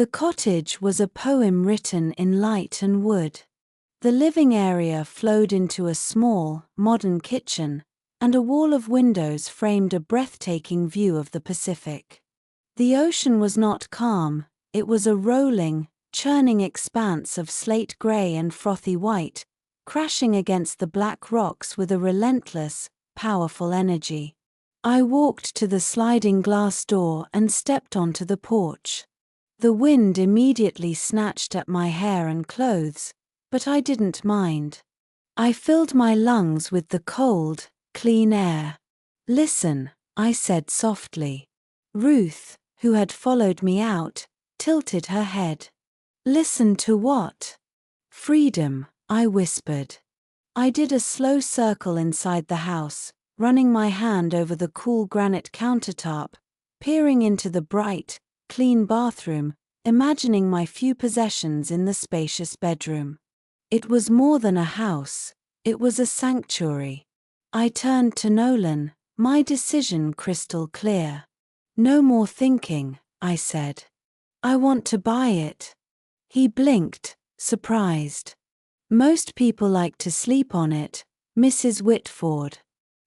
The cottage was a poem written in light and wood. The living area flowed into a small, modern kitchen, and a wall of windows framed a breathtaking view of the Pacific. The ocean was not calm, it was a rolling, churning expanse of slate gray and frothy white, crashing against the black rocks with a relentless, powerful energy. I walked to the sliding glass door and stepped onto the porch. The wind immediately snatched at my hair and clothes, but I didn't mind. I filled my lungs with the cold, clean air. "Listen," I said softly. Ruth, who had followed me out, tilted her head. "Listen to what?" "Freedom," I whispered. I did a slow circle inside the house, running my hand over the cool granite countertop, peering into the bright, clean bathroom, imagining my few possessions in the spacious bedroom. It was more than a house, it was a sanctuary. I turned to Nolan, my decision crystal clear. "No more thinking," I said. "I want to buy it." He blinked, surprised. "Most people like to sleep on it, Mrs. Whitford."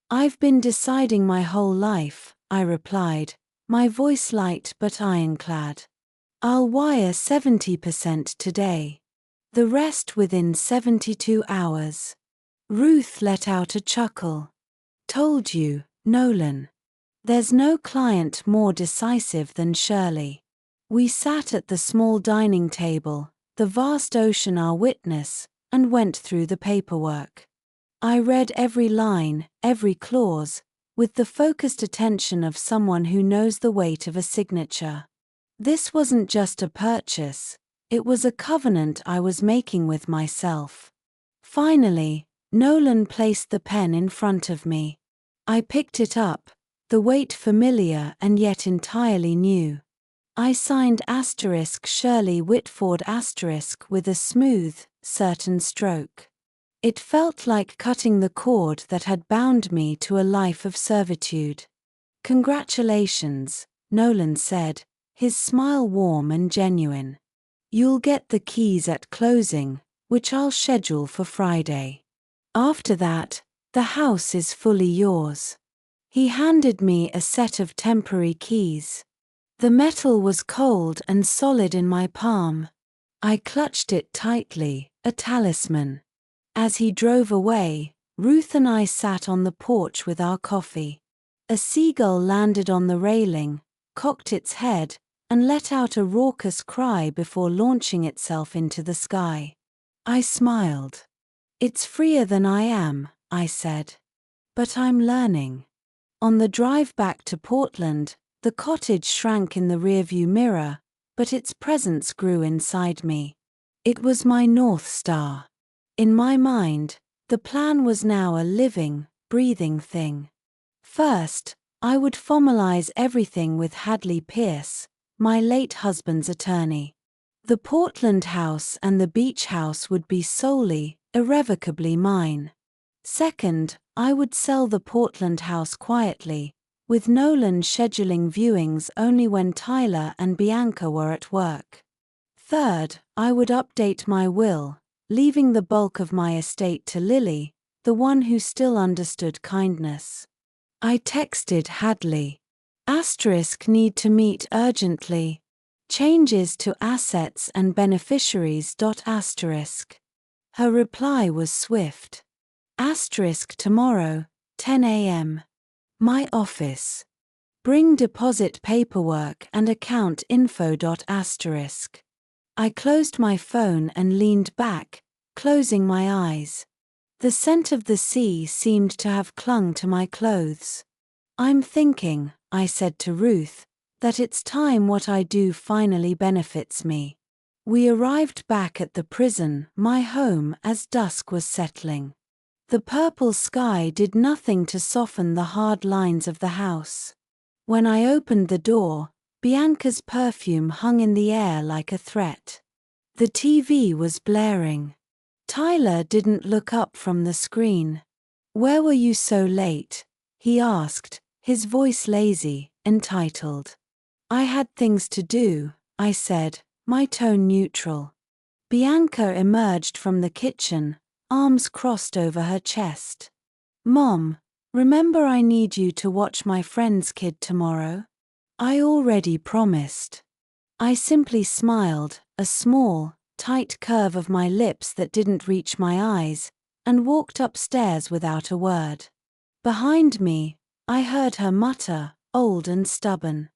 "I've been deciding my whole life," I replied, my voice light but ironclad. "I'll wire 70% today. The rest within 72 hours. Ruth let out a chuckle. "Told you, Nolan. There's no client more decisive than Shirley." We sat at the small dining table, the vast ocean our witness, and went through the paperwork. I read every line, every clause, with the focused attention of someone who knows the weight of a signature. This wasn't just a purchase, it was a covenant I was making with myself. Finally, Nolan placed the pen in front of me. I picked it up, the weight familiar and yet entirely new. I signed *Shirley Whitford* with a smooth, certain stroke. It felt like cutting the cord that had bound me to a life of servitude. "Congratulations," Nolan said, his smile warm and genuine. "You'll get the keys at closing, which I'll schedule for Friday. After that, the house is fully yours." He handed me a set of temporary keys. The metal was cold and solid in my palm. I clutched it tightly, a talisman. As he drove away, Ruth and I sat on the porch with our coffee. A seagull landed on the railing, cocked its head, and let out a raucous cry before launching itself into the sky. I smiled. "It's freer than I am," I said. "But I'm learning." On the drive back to Portland, the cottage shrank in the rearview mirror, but its presence grew inside me. It was my North Star. In my mind, the plan was now a living, breathing thing. First, I would formalize everything with Hadley Pierce, my late husband's attorney. The Portland house and the beach house would be solely, irrevocably mine. Second, I would sell the Portland house quietly, with Nolan scheduling viewings only when Tyler and Bianca were at work. Third, I would update my will, leaving the bulk of my estate to Lily, the one who still understood kindness. I texted Hadley. Need to meet urgently. Changes to assets and beneficiaries. Her reply was swift. Tomorrow, 10 a.m. My office. Bring deposit paperwork and account info. I closed my phone and leaned back, closing my eyes. The scent of the sea seemed to have clung to my clothes. "I'm thinking," I said to Ruth, "that it's time what I do finally benefits me." We arrived back at the prison, my home, as dusk was settling. The purple sky did nothing to soften the hard lines of the house. When I opened the door, Bianca's perfume hung in the air like a threat. The TV was blaring. Tyler didn't look up from the screen. "Where were you so late?" he asked, his voice lazy, entitled. "I had things to do," I said, my tone neutral. Bianca emerged from the kitchen, arms crossed over her chest. Mom, remember I need you to watch my friend's kid tomorrow? I already promised. I simply smiled, a small, tight curve of my lips that didn't reach my eyes, and walked upstairs without a word. Behind me, I heard her mutter, old and stubborn.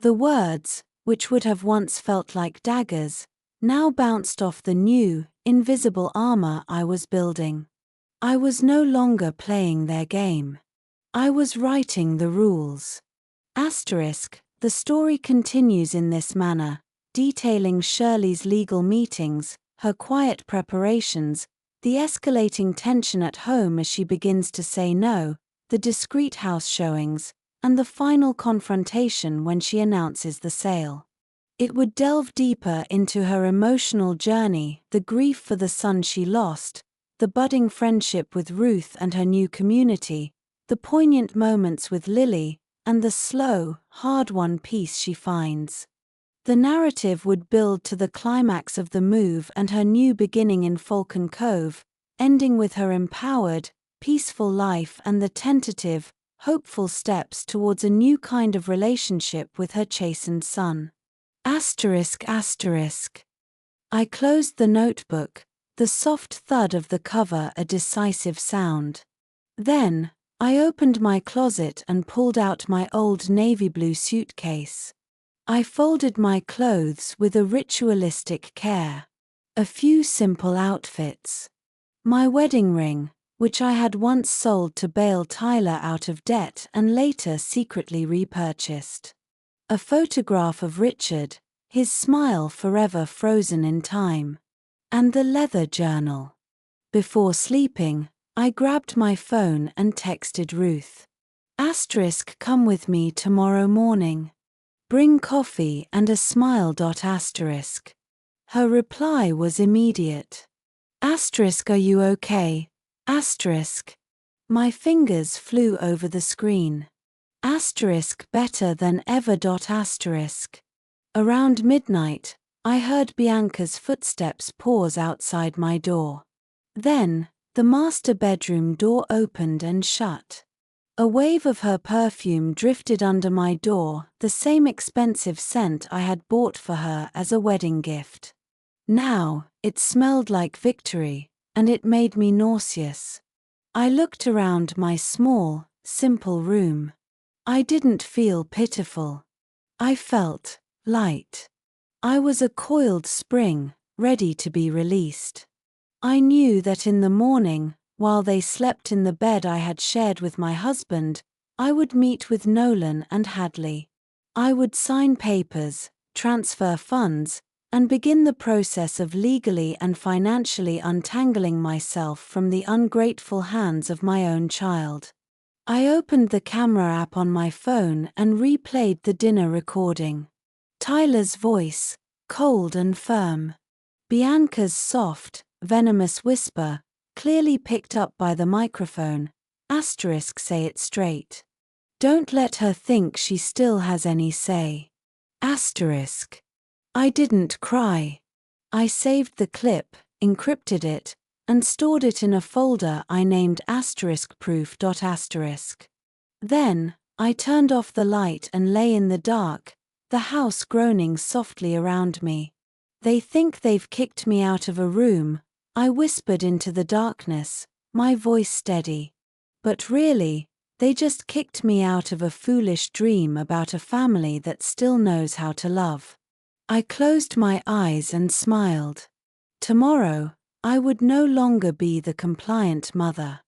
The words, which would have once felt like daggers, now bounced off the new, invisible armor I was building. I was no longer playing their game. I was writing the rules. The story continues in this manner, detailing Shirley's legal meetings, her quiet preparations, the escalating tension at home as she begins to say no, the discreet house showings, and the final confrontation when she announces the sale. It would delve deeper into her emotional journey, the grief for the son she lost, the budding friendship with Ruth and her new community, the poignant moments with Lily, and the slow, hard-won peace she finds. The narrative would build to the climax of the move and her new beginning in Falcon Cove, ending with her empowered, peaceful life and the tentative, hopeful steps towards a new kind of relationship with her chastened son. I closed the notebook, the soft thud of the cover a decisive sound. Then, I opened my closet and pulled out my old navy blue suitcase. I folded my clothes with a ritualistic care. A few simple outfits. My wedding ring, which I had once sold to bail Tyler out of debt and later secretly repurchased. A photograph of Richard, his smile forever frozen in time. And the leather journal. Before sleeping, I grabbed my phone and texted Ruth. Come with me tomorrow morning. Bring coffee and a smile. Her reply was immediate. Are you okay? My fingers flew over the screen. Better than ever. Around midnight, I heard Bianca's footsteps pause outside my door. Then, the master bedroom door opened and shut. A wave of her perfume drifted under my door, the same expensive scent I had bought for her as a wedding gift. Now, it smelled like victory, and it made me nauseous. I looked around my small, simple room. I didn't feel pitiful. I felt light. I was a coiled spring, ready to be released. I knew that in the morning, while they slept in the bed I had shared with my husband, I would meet with Nolan and Hadley. I would sign papers, transfer funds, and begin the process of legally and financially untangling myself from the ungrateful hands of my own child. I opened the camera app on my phone and replayed the dinner recording. Tyler's voice, cold and firm. Bianca's soft, venomous whisper, clearly picked up by the microphone, say it straight. Don't let her think she still has any say. I didn't cry. I saved the clip, encrypted it, and stored it in a folder I named proof. Then, I turned off the light and lay in the dark, the house groaning softly around me. They think they've kicked me out of a room, I whispered into the darkness, my voice steady. But really, they just kicked me out of a foolish dream about a family that still knows how to love. I closed my eyes and smiled. Tomorrow, I would no longer be the compliant mother.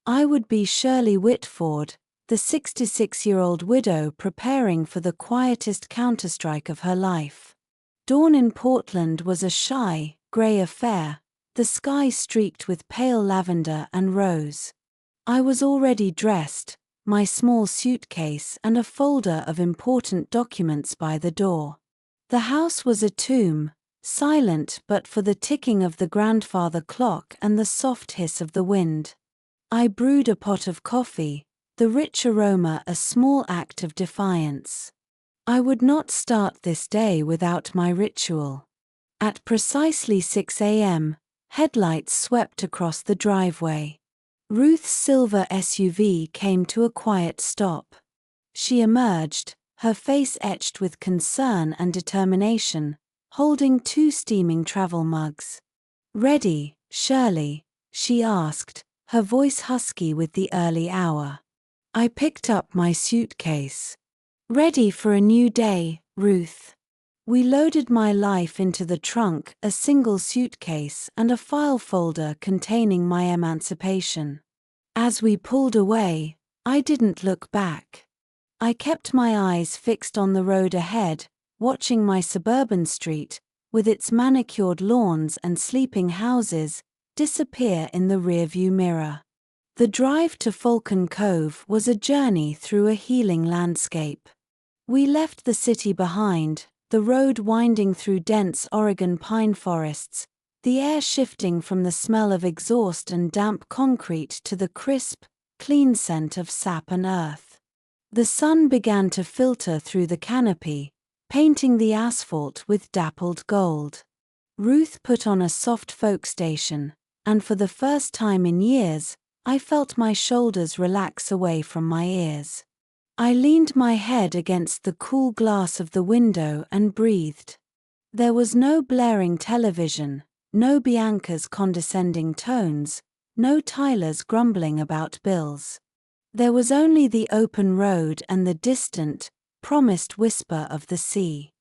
I would be Shirley Whitford, the 66-year-old widow preparing for the quietest counterstrike of her life. Dawn in Portland was a shy, grey affair, the sky streaked with pale lavender and rose. I was already dressed, my small suitcase and a folder of important documents by the door. The house was a tomb, silent but for the ticking of the grandfather clock and the soft hiss of the wind. I brewed a pot of coffee, the rich aroma a small act of defiance. I would not start this day without my ritual. At precisely 6 a.m., headlights swept across the driveway. Ruth's silver SUV came to a quiet stop. She emerged, her face etched with concern and determination, holding 2 steaming travel mugs. "Ready, Shirley?" she asked, her voice husky with the early hour. I picked up my suitcase. "Ready for a new day, Ruth." We loaded my life into the trunk, a single suitcase and a file folder containing my emancipation. As we pulled away, I didn't look back. I kept my eyes fixed on the road ahead, watching my suburban street, with its manicured lawns and sleeping houses, disappear in the rearview mirror. The drive to Falcon Cove was a journey through a healing landscape. We left the city behind, the road winding through dense Oregon pine forests, the air shifting from the smell of exhaust and damp concrete to the crisp, clean scent of sap and earth. The sun began to filter through the canopy, painting the asphalt with dappled gold. Ruth put on a soft folk station, and for the first time in years, I felt my shoulders relax away from my ears. I leaned my head against the cool glass of the window and breathed. There was no blaring television, no Bianca's condescending tones, no Tyler's grumbling about bills. There was only the open road and the distant, promised whisper of the sea.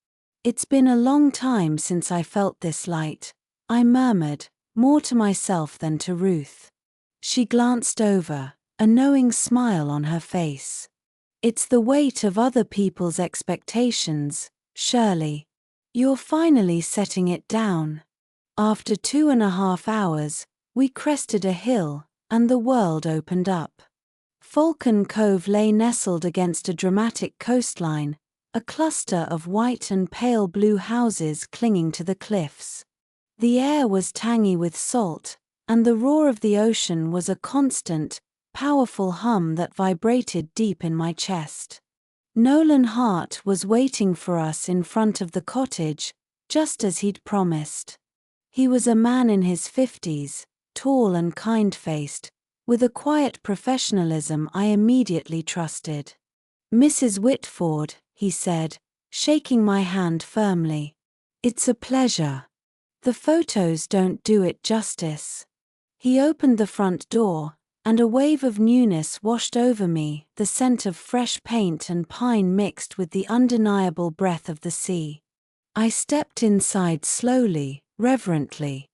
"It's been a long time since I felt this light," I murmured, more to myself than to Ruth. She glanced over, a knowing smile on her face. "It's the weight of other people's expectations, Shirley. You're finally setting it down." After 2.5 hours, we crested a hill, and the world opened up. Falcon Cove lay nestled against a dramatic coastline, a cluster of white and pale blue houses clinging to the cliffs. The air was tangy with salt, and the roar of the ocean was a constant, powerful hum that vibrated deep in my chest. Nolan Hart was waiting for us in front of the cottage, just as he'd promised. He was a man in his 50s, tall and kind-faced, with a quiet professionalism I immediately trusted. "Mrs. Whitford," he said, shaking my hand firmly. "It's a pleasure. The photos don't do it justice." He opened the front door, and a wave of newness washed over me, the scent of fresh paint and pine mixed with the undeniable breath of the sea. I stepped inside slowly, reverently.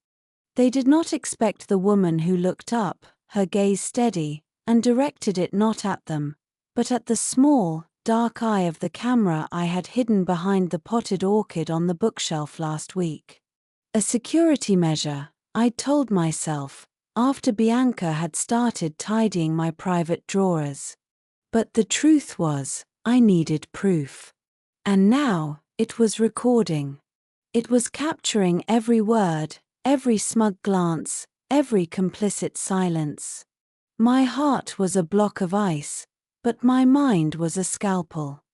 They did not expect the woman who looked up, her gaze steady, and directed it not at them, but at the small, dark eye of the camera I had hidden behind the potted orchid on the bookshelf last week. A security measure, I'd told myself, after Bianca had started tidying my private drawers. But the truth was, I needed proof. And now, it was recording. It was capturing every word, every smug glance, every complicit silence. My heart was a block of ice, but my mind was a scalpel.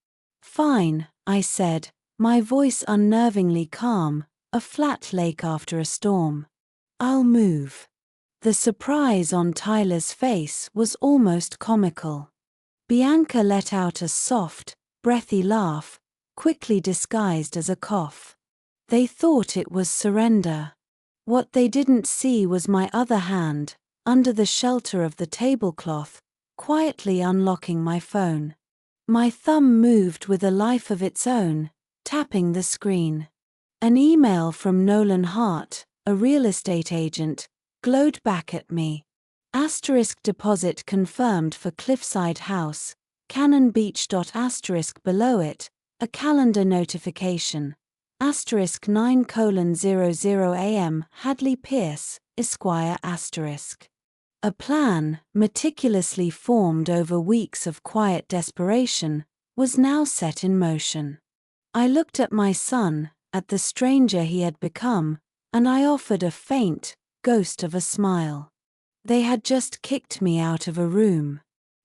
"Fine," I said, my voice unnervingly calm, a flat lake after a storm. "I'll move." The surprise on Tyler's face was almost comical. Bianca let out a soft, breathy laugh, quickly disguised as a cough. They thought it was surrender. What they didn't see was my other hand, under the shelter of the tablecloth, quietly unlocking my phone. My thumb moved with a life of its own, tapping the screen. An email from Nolan Hart, a real estate agent, glowed back at me. Asterisk deposit confirmed for Cliffside House, Cannon Beach. Asterisk below it, a calendar notification. Asterisk 9:00 a.m. Hadley Pierce, Esquire. Asterisk. A plan, meticulously formed over weeks of quiet desperation, was now set in motion. I looked at my son, at the stranger he had become, and I offered a faint, ghost of a smile. They had just kicked me out of a room.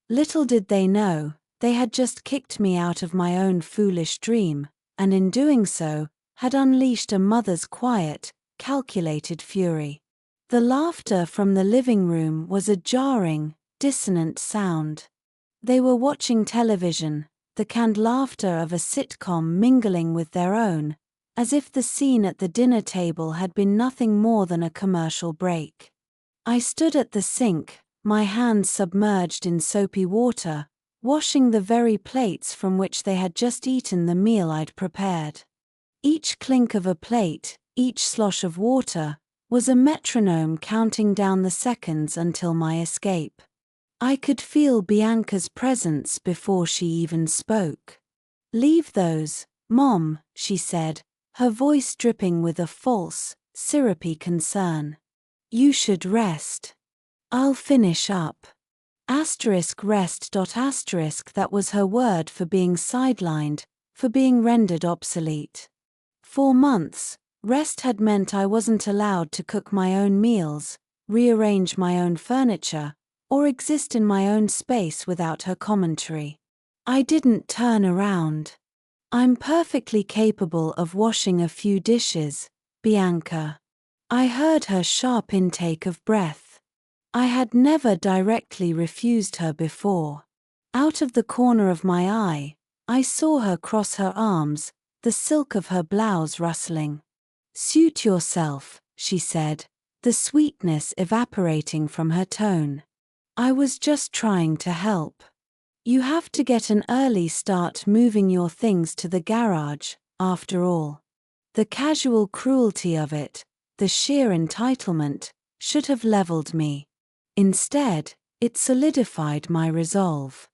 Little did they know, they had just kicked me out of my own foolish dream, and in doing so, had unleashed a mother's quiet, calculated fury. The laughter from the living room was a jarring, dissonant sound. They were watching television, the canned laughter of a sitcom mingling with their own, as if the scene at the dinner table had been nothing more than a commercial break. I stood at the sink, my hands submerged in soapy water, washing the very plates from which they had just eaten the meal I'd prepared. Each clink of a plate, each slosh of water, was a metronome counting down the seconds until my escape. I could feel Bianca's presence before she even spoke. "Leave those, Mom," she said, her voice dripping with a false, syrupy concern. "You should rest. I'll finish up." Rest. That was her word for being sidelined, for being rendered obsolete. For months, rest had meant I wasn't allowed to cook my own meals, rearrange my own furniture, or exist in my own space without her commentary. I didn't turn around. "I'm perfectly capable of washing a few dishes, Bianca." I heard her sharp intake of breath. I had never directly refused her before. Out of the corner of my eye, I saw her cross her arms, the silk of her blouse rustling. "Suit yourself," she said, the sweetness evaporating from her tone. "I was just trying to help. You have to get an early start moving your things to the garage, after all." The casual cruelty of it, the sheer entitlement, should have leveled me. Instead, it solidified my resolve.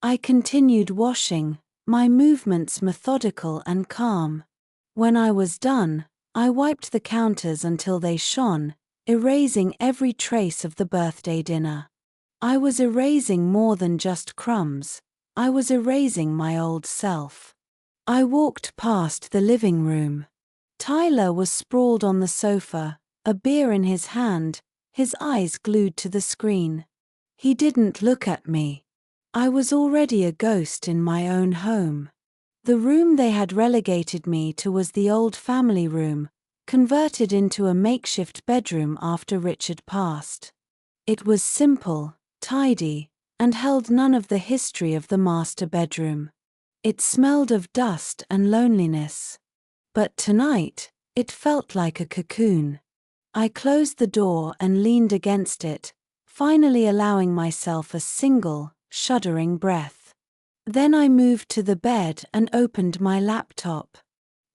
I continued washing, my movements methodical and calm. When I was done, I wiped the counters until they shone, erasing every trace of the birthday dinner. I was erasing more than just crumbs, I was erasing my old self. I walked past the living room. Tyler was sprawled on the sofa, a beer in his hand, his eyes glued to the screen. He didn't look at me. I was already a ghost in my own home. The room they had relegated me to was the old family room, converted into a makeshift bedroom after Richard passed. It was simple, tidy, and held none of the history of the master bedroom. It smelled of dust and loneliness. But tonight, it felt like a cocoon. I closed the door and leaned against it, finally allowing myself a single, shuddering breath. Then I moved to the bed and opened my laptop.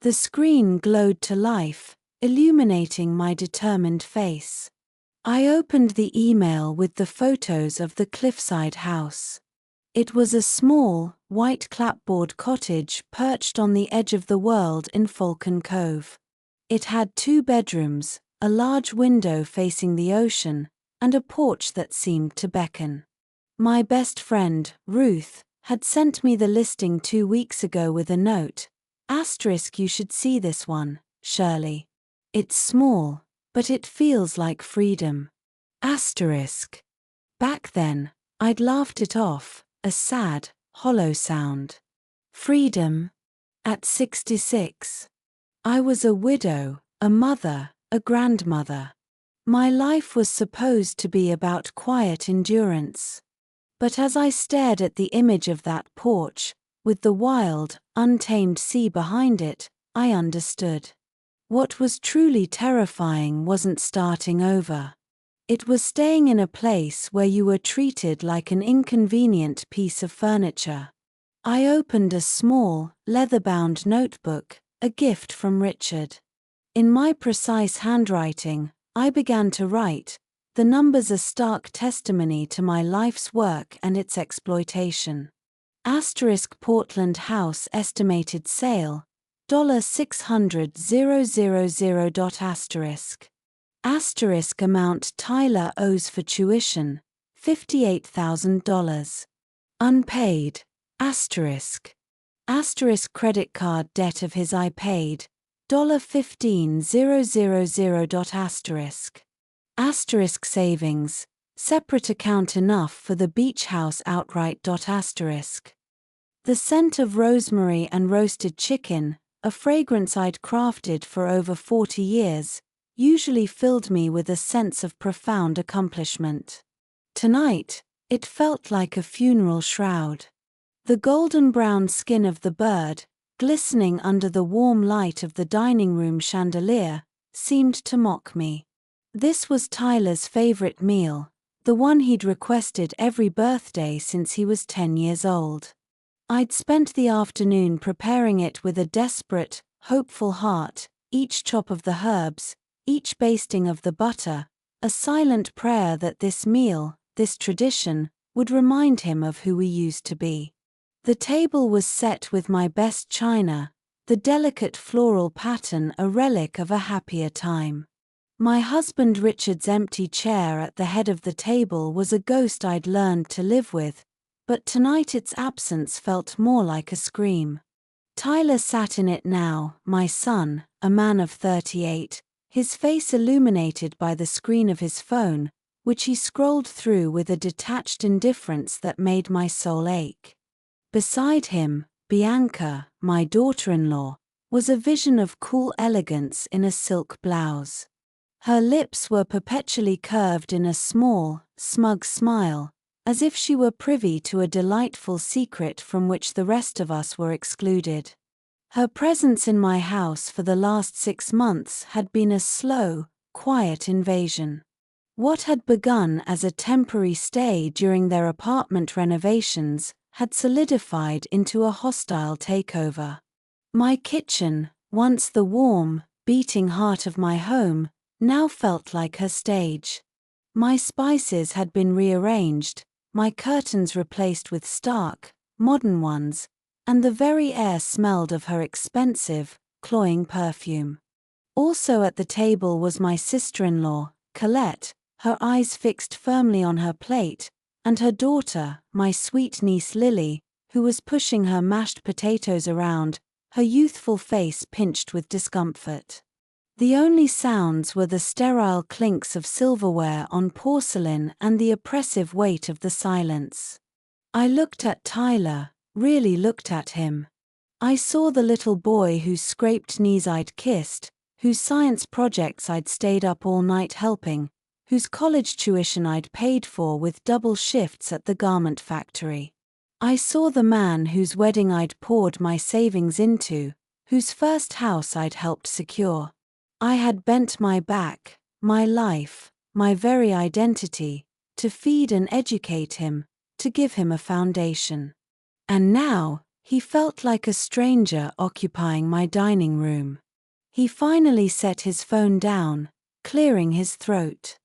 The screen glowed to life, illuminating my determined face. I opened the email with the photos of the cliffside house. It was a small, white clapboard cottage perched on the edge of the world in Falcon Cove. It had 2 bedrooms, a large window facing the ocean, and a porch that seemed to beckon. My best friend, Ruth, had sent me the listing 2 weeks ago with a note. "You should see this one, Shirley. It's small, but it feels like freedom." Back then, I'd laughed it off, a sad, hollow sound. Freedom? At 66. I was a widow, a mother, a grandmother. My life was supposed to be about quiet endurance. But as I stared at the image of that porch, with the wild, untamed sea behind it, I understood. What was truly terrifying wasn't starting over. It was staying in a place where you were treated like an inconvenient piece of furniture. I opened a small, leather-bound notebook, a gift from Richard. In my precise handwriting, I began to write. The numbers are stark testimony to my life's work and its exploitation. Portland house estimated sale, $600,000. Amount Tyler owes for tuition, $58,000. Unpaid. Credit card debt of his I paid, $15,000. Savings, separate account enough for the beach house outright. The scent of rosemary and roasted chicken, a fragrance I'd crafted for over 40 years, usually filled me with a sense of profound accomplishment. Tonight, it felt like a funeral shroud. The golden brown skin of the bird, glistening under the warm light of the dining room chandelier, seemed to mock me. This was Tyler's favorite meal, the one he'd requested every birthday since he was 10 years old. I'd spent the afternoon preparing it with a desperate, hopeful heart, each chop of the herbs, each basting of the butter, a silent prayer that this meal, this tradition, would remind him of who we used to be. The table was set with my best china, the delicate floral pattern a relic of a happier time. My husband Richard's empty chair at the head of the table was a ghost I'd learned to live with, but tonight its absence felt more like a scream. Tyler sat in it now, my son, a man of 38, his face illuminated by the screen of his phone, which he scrolled through with a detached indifference that made my soul ache. Beside him, Bianca, my daughter-in-law, was a vision of cool elegance in a silk blouse. Her lips were perpetually curved in a small, smug smile, as if she were privy to a delightful secret from which the rest of us were excluded. Her presence in my house for the last 6 months had been a slow, quiet invasion. What had begun as a temporary stay during their apartment renovations had solidified into a hostile takeover. My kitchen, once the warm, beating heart of my home, now felt like her stage. My spices had been rearranged, my curtains replaced with stark, modern ones, and the very air smelled of her expensive, cloying perfume. Also at the table was my sister-in-law, Colette, her eyes fixed firmly on her plate, and her daughter, my sweet niece Lily, who was pushing her mashed potatoes around, her youthful face pinched with discomfort. The only sounds were the sterile clinks of silverware on porcelain and the oppressive weight of the silence. I looked at Tyler, really looked at him. I saw the little boy whose scraped knees I'd kissed, whose science projects I'd stayed up all night helping, whose college tuition I'd paid for with double shifts at the garment factory. I saw the man whose wedding I'd poured my savings into, whose first house I'd helped secure. I had bent my back, my life, my very identity, to feed and educate him, to give him a foundation. And now, he felt like a stranger occupying my dining room. He finally set his phone down, clearing his throat.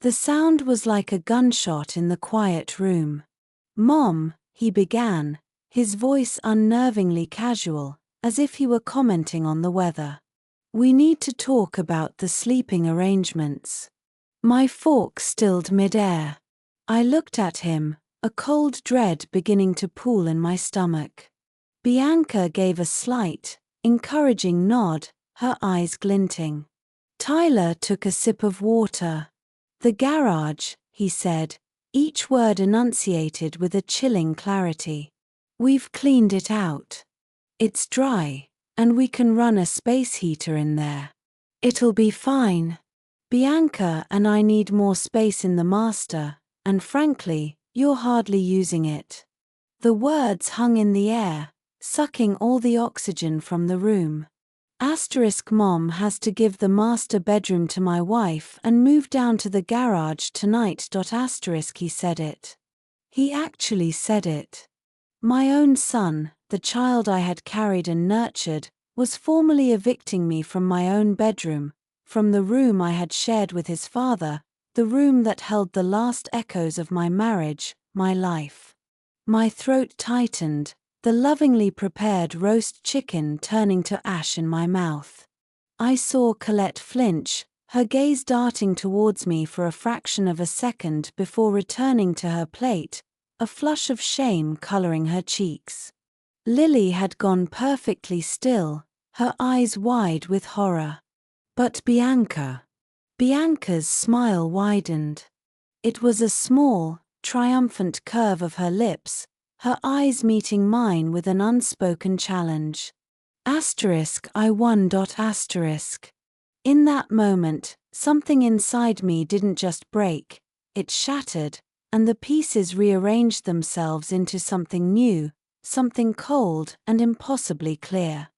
The sound was like a gunshot in the quiet room. "Mom," he began, his voice unnervingly casual, as if he were commenting on the weather. "We need to talk about the sleeping arrangements." My fork stilled mid-air. I looked at him, a cold dread beginning to pool in my stomach. Bianca gave a slight, encouraging nod, her eyes glinting. Tyler took a sip of water. "The garage," he said, each word enunciated with a chilling clarity. "We've cleaned it out. It's dry, and we can run a space heater in there. It'll be fine. Bianca and I need more space in the master, and frankly, you're hardly using it." The words hung in the air, sucking all the oxygen from the room. Mom has to give the master bedroom to my wife and move down to the garage tonight. He said it. He actually said it. My own son, the child I had carried and nurtured, was formally evicting me from my own bedroom, from the room I had shared with his father, the room that held the last echoes of my marriage, my life. My throat tightened, the lovingly prepared roast chicken turning to ash in my mouth. I saw Colette flinch, her gaze darting towards me for a fraction of a second before returning to her plate, a flush of shame coloring her cheeks. Lily had gone perfectly still, her eyes wide with horror. But Bianca's smile widened. It was a small, triumphant curve of her lips, her eyes meeting mine with an unspoken challenge. I won. In that moment, something inside me didn't just break, it shattered, and the pieces rearranged themselves into something new, something cold and impossibly clear.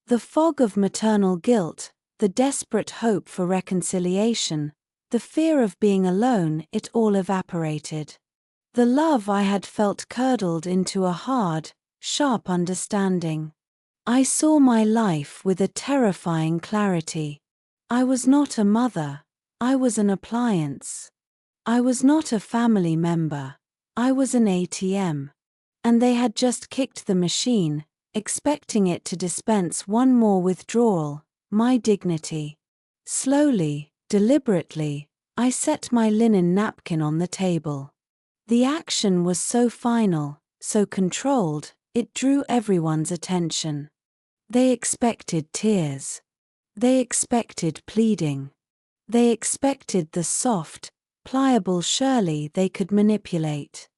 The fog of maternal guilt, the desperate hope for reconciliation, the fear of being alone, it all evaporated. The love I had felt curdled into a hard, sharp understanding. I saw my life with a terrifying clarity. I was not a mother, I was an appliance. I was not a family member, I was an ATM. And they had just kicked the machine, expecting it to dispense one more withdrawal, my dignity. Slowly, deliberately, I set my linen napkin on the table. The action was so final, so controlled, it drew everyone's attention. They expected tears. They expected pleading. They expected the soft, pliable Shirley they could manipulate.